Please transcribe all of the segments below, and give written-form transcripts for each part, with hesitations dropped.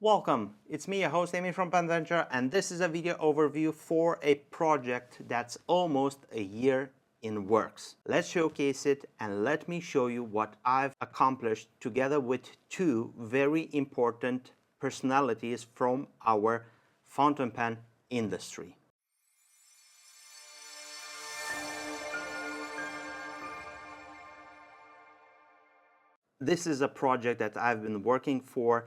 Welcome, it's me, your host Amy from Penventure, and this is a video overview for a project that's almost a year in works. Let's showcase it and let me show you what I've accomplished together with two very important personalities from our fountain pen industry. This is a project that I've been working for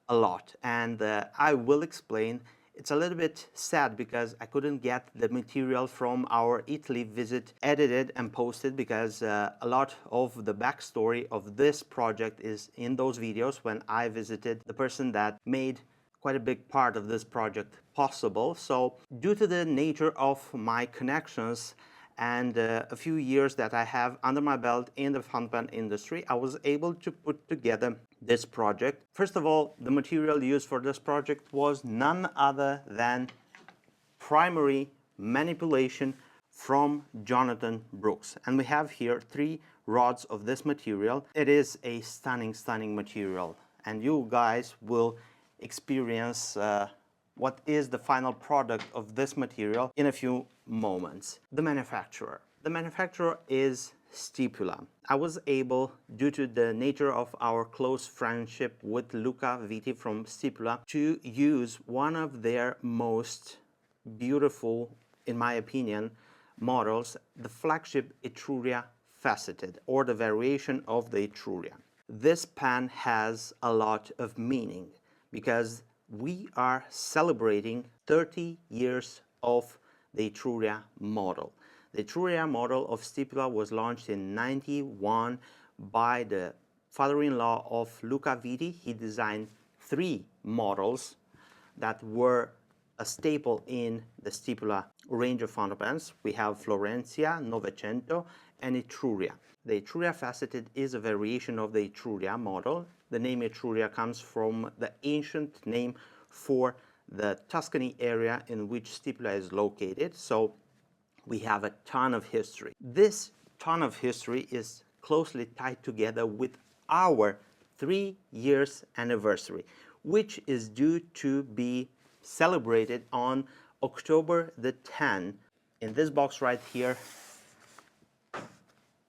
a lot, and I will explain. It's a little bit sad because I couldn't get the material from our Italy visit edited and posted because a lot of the backstory of this project is in those videos when I visited the person that made quite a big part of this project possible. So due to the nature of my connections and a few years that I have under my belt in the fountain pen industry, I was able to put together this project. First of all, the material used for this project was none other than primary manipulation from Jonathan Brooks. And we have here 3 rods of this material. It is a stunning material, and you guys will experience what is the final product of this material in a few moments. The manufacturer. The manufacturer is Stipula. I was able, due to the nature of our close friendship with Luca Vitti from Stipula, to use one of their most beautiful, in my opinion, models, the flagship Etruria Faceted, or the variation of the Etruria. This pen has a lot of meaning because we are celebrating 30 years of the Etruria model. The Etruria model of Stipula was launched in '91 by the father-in-law of Luca Vitti. He designed 3 models that were a staple in the Stipula range of fountain pens. We have Florencia, Novecento, and Etruria. The Etruria Faceted is a variation of the Etruria model. The name Etruria comes from the ancient name for the Tuscany area in which Stipula is located. So we have a ton of history. This ton of history is closely tied together with our 3 years anniversary, which is due to be celebrated on October the 10th. In this box right here,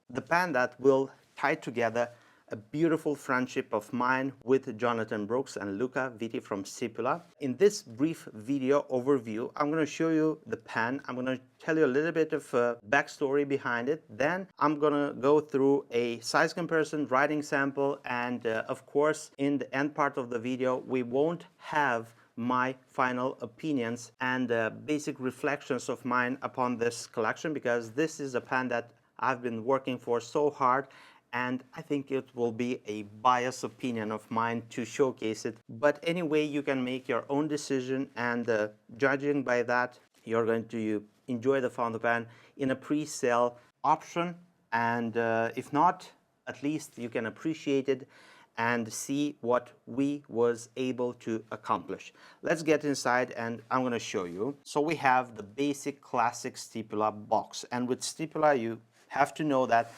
the pen that will tie together a beautiful friendship of mine with Jonathan Brooks and Luca Vitti from Stipula. In this brief video overview, I'm going to show you the pen. I'm going to tell you a little bit of backstory behind it. Then I'm going to go through a size comparison, writing sample, and of course, in the end part of the video, we won't have my final opinions and basic reflections of mine upon this collection, because this is a pen that I've been working for so hard, and I think it will be a biased opinion of mine to showcase it. But anyway, you can make your own decision, and judging by that, you're going to enjoy the fountain pen in a pre-sale option, and if not, at least you can appreciate it and see what we was able to accomplish. Let's get inside and I'm gonna show you. So we have the basic classic Stipula box, and with Stipula you have to know that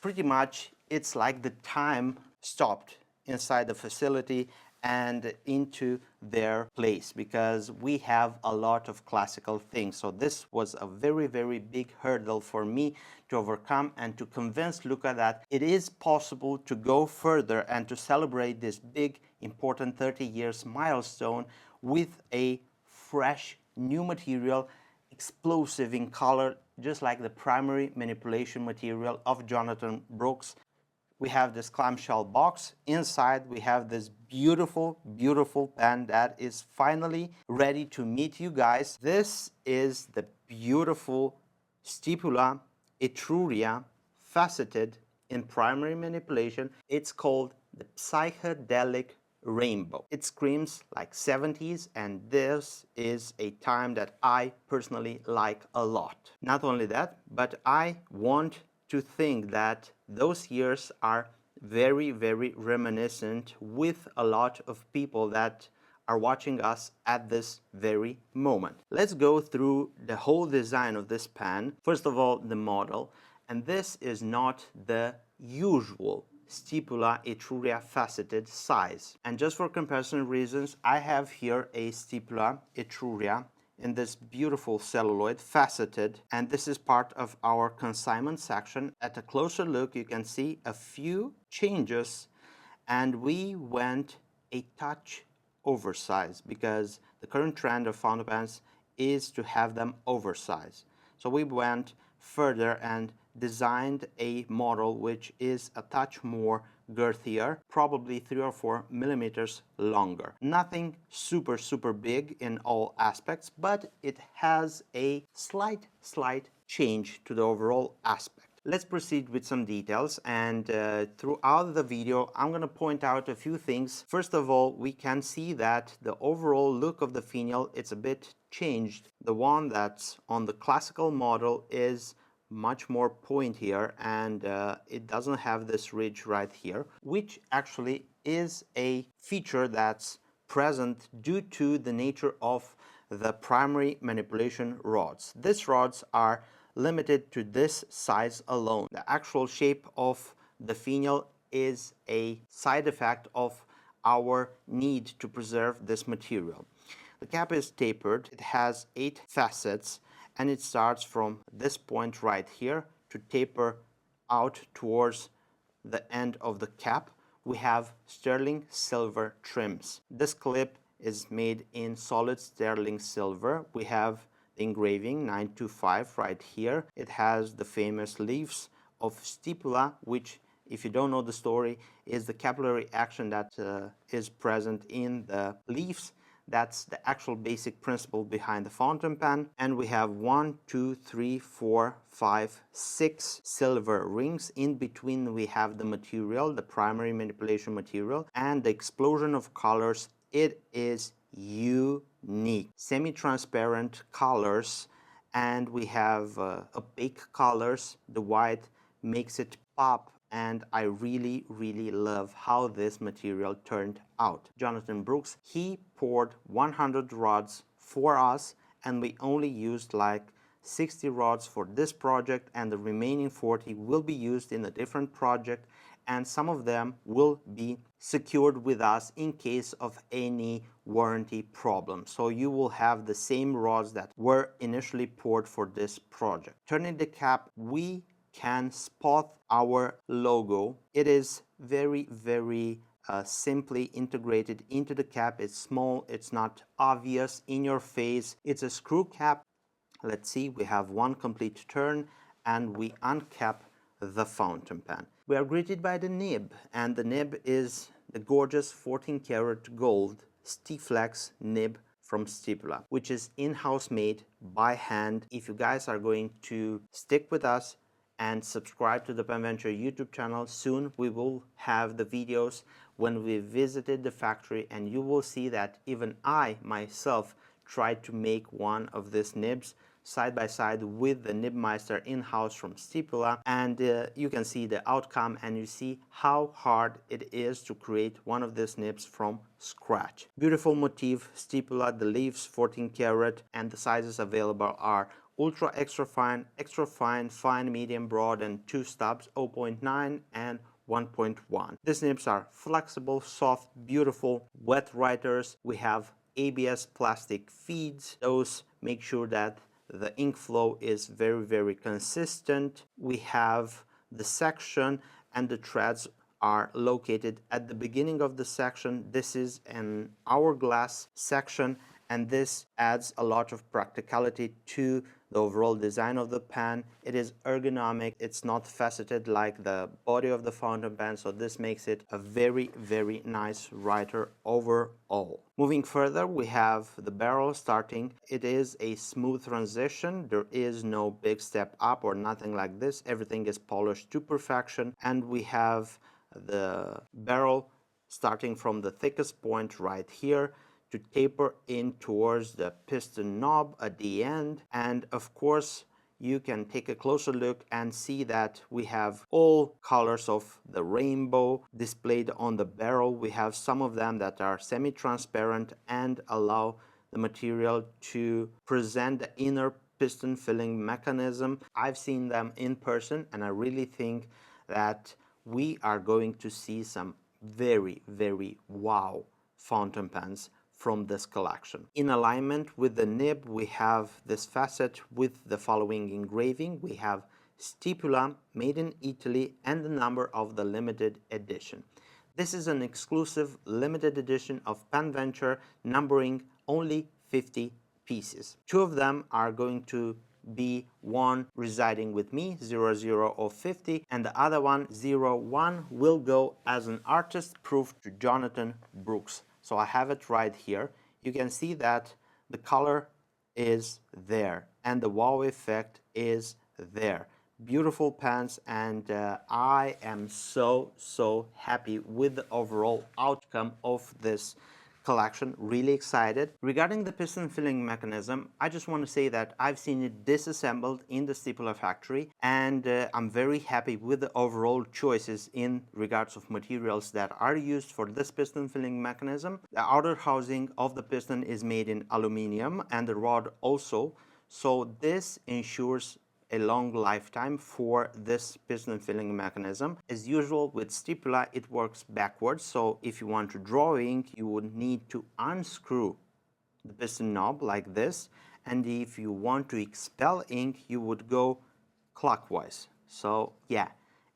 pretty much it's like the time stopped inside the facility and into their place, because we have a lot of classical things. So this was a very big hurdle for me to overcome and to convince Luca that it is possible to go further and to celebrate this big important 30 years milestone with a fresh new material, explosive in color, just like the primary manipulation material of Jonathan Brooks. We have this clamshell box. Inside we have this beautiful pen that is finally ready to meet you guys. This is the beautiful Stipula Etruria Faceted in primary manipulation. It's called the Psychedelic Rainbow. It screams like 70s, and this is a time that I personally like a lot. Not only that, but I want to think that those years are very reminiscent with a lot of people that are watching us at this very moment. Let's go through the whole design of this pen. First of all, the model, and this is not the usual Stipula Etruria faceted size. And just for comparison reasons, I have here a Stipula Etruria in this beautiful celluloid faceted, and this is part of our consignment section. At a closer look, you can see a few changes, and we went a touch oversized because the current trend of fountain pens is to have them oversized. So we went further and designed a model which is a touch more girthier, probably 3 or 4 millimeters longer. Nothing super big in all aspects, but it has a slight change to the overall aspect. Let's proceed with some details, and throughout the video I'm going to point out a few things. First of all, we can see that the overall look of the finial, it's a bit changed. The one that's on the classical model is much more pointier, and it doesn't have this ridge right here, which actually is a feature that's present due to the nature of the primary manipulation rods. These rods are limited to this size alone. The actual shape of the finial is a side effect of our need to preserve this material. The cap is tapered, it has 8 facets, and it starts from this point right here to taper out towards the end of the cap. We have sterling silver trims. This clip is made in solid sterling silver. We have the engraving 925 right here. It has the famous leaves of Stipula, which, if you don't know the story, is the capillary action that is present in the leaves. That's the actual basic principle behind the fountain pen. And we have 1, 2, 3, 4, 5, 6 silver rings. In between we have the material, the primary manipulation material, and the explosion of colors. It is unique. Semi-transparent colors, and we have opaque colors. The white makes it pop, and I really love how this material turned out. Jonathan Brooks, he poured 100 rods for us, and we only used like 60 rods for this project, and the remaining 40 will be used in a different project, and some of them will be secured with us in case of any warranty problem. So you will have the same rods that were initially poured for this project. Turning the cap, we can spot our logo. It is very simply integrated into the cap. It's small, it's not obvious in your face. It's a screw cap. Let's see, we have one complete turn and we uncap the fountain pen. We are greeted by the nib, and the nib is the gorgeous 14 karat gold Stiflex nib from Stipula, which is in-house made by hand. If you guys are going to stick with us and subscribe to the Penventure YouTube channel, soon we will have the videos when we visited the factory, and you will see that even I myself tried to make one of these nibs side by side with the Nibmeister in-house from Stipula, and you can see the outcome, and you see how hard it is to create one of these nibs from scratch. Beautiful motif, Stipula, the leaves 14 karat, and the sizes available are ultra extra fine, fine, medium, broad, and 2 stubs, 0.9 and 1.1. These nibs are flexible, soft, beautiful, wet writers. We have ABS plastic feeds. Those make sure that the ink flow is very consistent. We have the section, and the threads are located at the beginning of the section. This is an hourglass section, and this adds a lot of practicality to the overall design of the pen. It is ergonomic, it's not faceted like the body of the fountain pen, so this makes it a very nice writer overall. Moving further, we have the barrel starting. It is a smooth transition. There is no big step up or nothing like this. Everything is polished to perfection, and we have the barrel starting from the thickest point right here to taper in towards the piston knob at the end. And of course, you can take a closer look and see that we have all colors of the rainbow displayed on the barrel. We have some of them that are semi-transparent and allow the material to present the inner piston filling mechanism. I've seen them in person, and I really think that we are going to see some very, very wow fountain pens from this collection. In alignment with the nib, we have this facet with the following engraving. We have Stipula, made in Italy, and the number of the limited edition. This is an exclusive limited edition of Pen Venture, numbering only 50 pieces. Two of them are going to be one residing with me, 00 or 50, and the other one, 01, will go as an artist proof to Jonathan Brooks. So I have it right here. You can see that the color is there and the wow effect is there. Beautiful pens, and I am so happy with the overall outcome of this collection. Really excited. Regarding the piston filling mechanism, I just want to say that I've seen it disassembled in the Stipula factory, and I'm very happy with the overall choices in regards of materials that are used for this piston filling mechanism. The outer housing of the piston is made in aluminium and the rod also, so this ensures a long lifetime for this piston filling mechanism. As usual with Stipula, it works backwards, so if you want to draw ink, you would need to unscrew the piston knob like this, and if you want to expel ink, you would go clockwise. So yeah,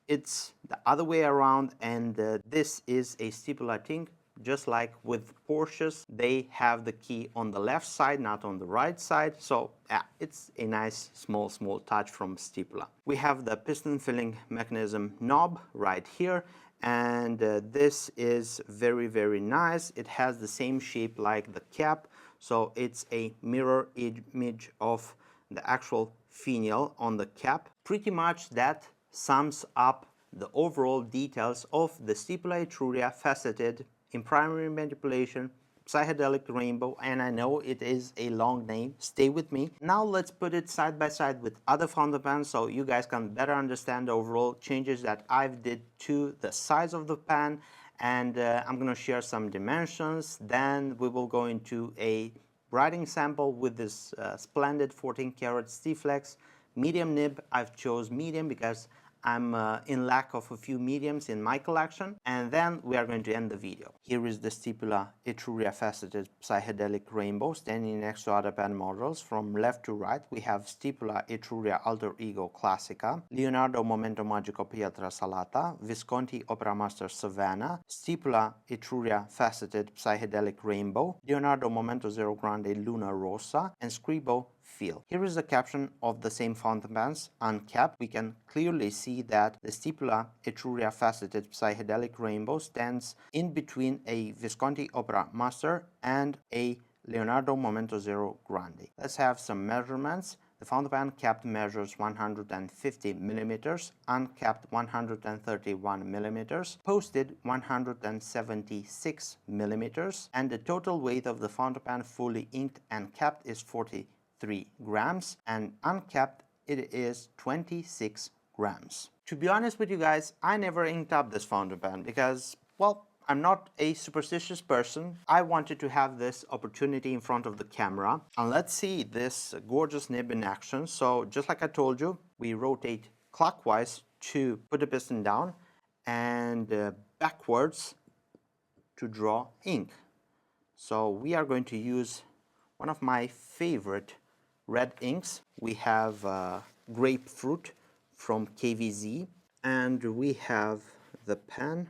it's the other way around, and this is a Stipula thing. Just like with Porsches, they have the key on the left side, not on the right side. So yeah, it's a nice small touch from Stipula. We have the piston filling mechanism knob right here, and this is very nice. It has the same shape like the cap, so it's a mirror image of the actual finial on the cap. Pretty much that sums up the overall details of the Stipula Etruria faceted in primary manipulation Psychedelic Rainbow, and I know it is a long name, stay with me. Now let's put it side by side with other fountain pens so you guys can better understand the overall changes that I've did to the size of the pen, and I'm gonna share some dimensions. Then we will go into a writing sample with this splendid 14 karat Stiflex medium nib. I've chose medium because I'm in lack of a few mediums in my collection, and then we are going to end the video. Here is the Stipula Etruria faceted Psychedelic Rainbow standing next to other pen models. From left to right, we have Stipula Etruria Alter Ego Classica, Leonardo Momento Magico Pietra Salata, Visconti Opera Master Savannah, Stipula Etruria faceted Psychedelic Rainbow, Leonardo Momento Zero Grande Luna Rossa, and Scribo Feel. Here is the caption of the same fountain pens, uncapped. We can clearly see that the Stipula Etruria faceted Psychedelic Rainbow stands in between a Visconti Opera Master and a Leonardo Momento Zero Grande. Let's have some measurements. The fountain pen capped measures 150 millimeters, uncapped 131 millimeters, posted 176 millimeters, and the total weight of the fountain pen fully inked and capped is 43 grams, and uncapped it is 26 grams. To be honest with you guys, I never inked up this fountain pen because, well, I'm not a superstitious person. I wanted to have this opportunity in front of the camera. And let's see this gorgeous nib in action. So just like I told you, we rotate clockwise to put the piston down and backwards to draw ink. So we are going to use one of my favorite red inks. We have Grapefruit from KVZ, and we have the pen.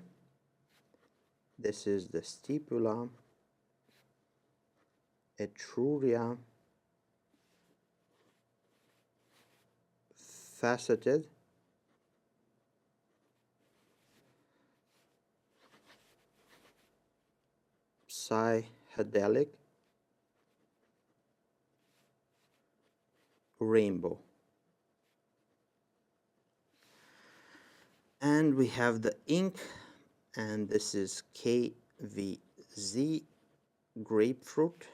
This is the Stipula Etruria faceted Psychedelic Rainbow. And we have the ink, and this is KVZ Grapefruit.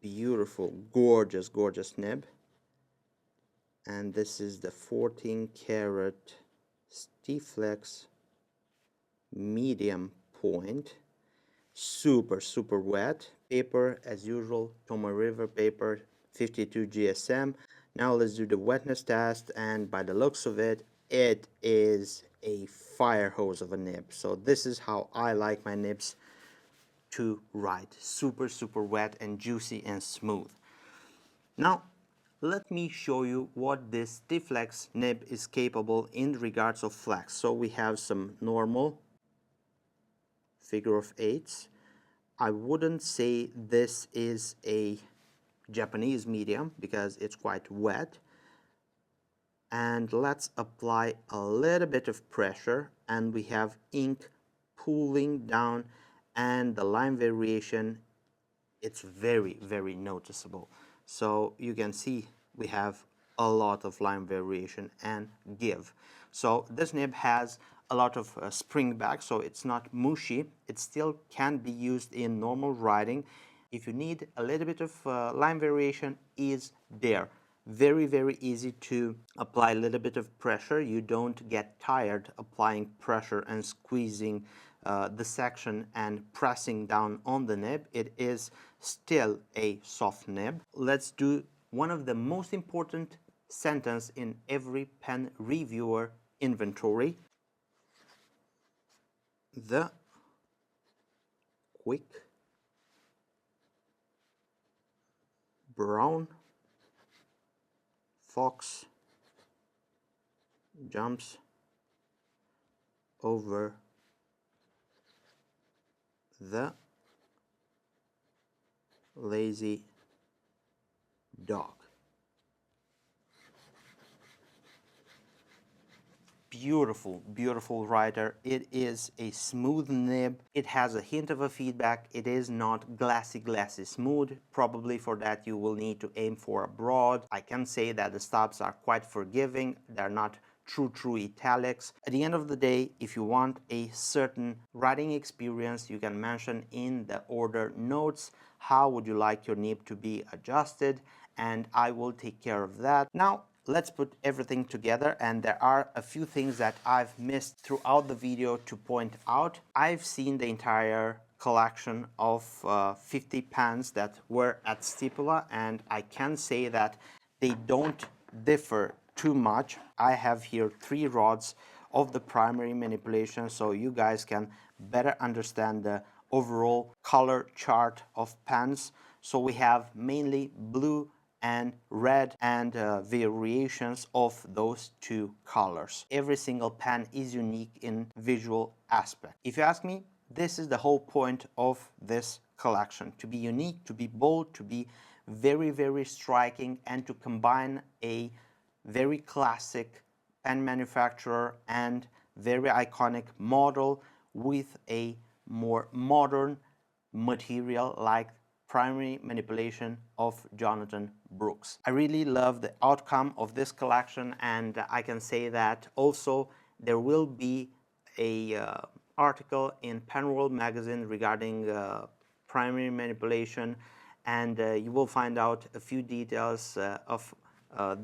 Beautiful, gorgeous nib. And this is the 14 karat Stiflex medium point. Super wet paper as usual, Toma River paper, 52 GSM. Now let's do the wetness test, and by the looks of it, it is a fire hose of a nib. So this is how I like my nibs to ride. Super, super wet and juicy and smooth. Now, let me show you what this Stiflex nib is capable in regards of flex. So we have some normal figure of eights. I wouldn't say this is a Japanese medium because it's quite wet. And let's apply a little bit of pressure, and we have ink pooling down, and the line variation, it's very, very noticeable. So you can see we have a lot of line variation and give. So this nib has a lot of spring back, so it's not mushy. It still can be used in normal riding. If you need a little bit of line variation, is there. Very, very easy to apply a little bit of pressure. You don't get tired applying pressure and squeezing the section and pressing down on the nib. It is still a soft nib. Let's do one of the most important sentence in every pen reviewer inventory. The quick brown fox jumps over the lazy dog. Beautiful, beautiful rider. It is a smooth nib. It has a hint of a feedback. It is not glassy smooth. Probably for that you will need to aim for a broad. I can say that the stops are quite forgiving. They're not true italics. At the end of the day, if you want a certain riding experience, you can mention in the order notes how would you like your nib to be adjusted, and I will take care of that. Now let's put everything together, and there are a few things that I've missed throughout the video to point out. I've seen the entire collection of 50 pans that were at Stipula, and I can say that they don't differ too much. I have here 3 rods of the primary manipulation, so you guys can better understand the overall color chart of pans. So we have mainly blue and red, and variations of those 2 colors. Every single pen is unique in visual aspect. If you ask me, this is the whole point of this collection: to be unique, to be bold, to be very, very striking, and to combine a very classic pen manufacturer and very iconic model with a more modern material like primary manipulation of Jonathan Brooks. I really love the outcome of this collection, and I can say that also there will be a article in Pen World magazine regarding primary manipulation, and you will find out a few details of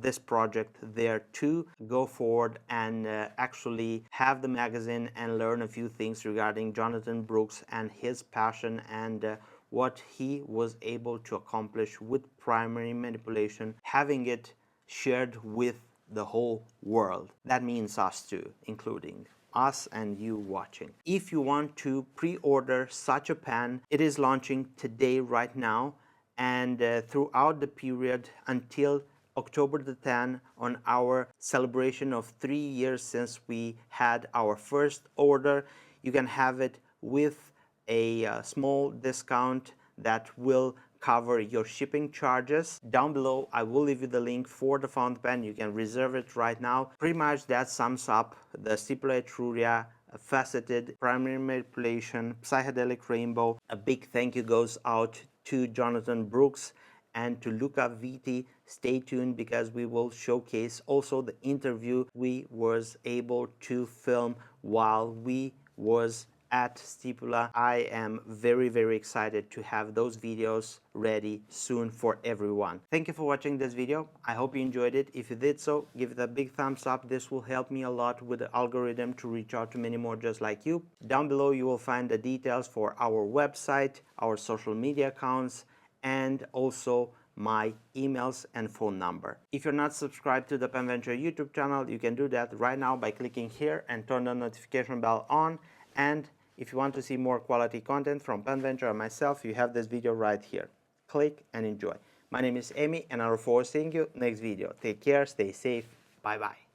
this project there too. Go forward and actually have the magazine and learn a few things regarding Jonathan Brooks and his passion and what he was able to accomplish with primary manipulation, having it shared with the whole world. That means us too, including us and you watching. If you want to pre-order such a pen, it is launching today right now, and throughout the period until October the 10th, on our celebration of 3 years since we had our first order, you can have it with a small discount that will cover your shipping charges. Down below I will leave you the link for the fountain pen. You can reserve it right now. Pretty much that sums up the Stipula Etruria faceted primary manipulation psychedelic rainbow. A big thank you goes out to Jonathan Brooks and to Luca Vitti. Stay tuned because we will showcase also the interview we was able to film while we was at Stipula. I am very, very excited to have those videos ready soon for everyone. Thank you for watching this video. I hope you enjoyed it. If you did so, give it a big thumbs up. This will help me a lot with the algorithm to reach out to many more just like you. Down below you will find the details for our website, our social media accounts, and also my emails and phone number. If you're not subscribed to the PenVenture YouTube channel, you can do that right now by clicking here and turn the notification bell on. And if you want to see more quality content from PenVenture and myself, you have this video right here. Click and enjoy. My name is Amy and I look forward to seeing you next video. Take care, stay safe, bye bye.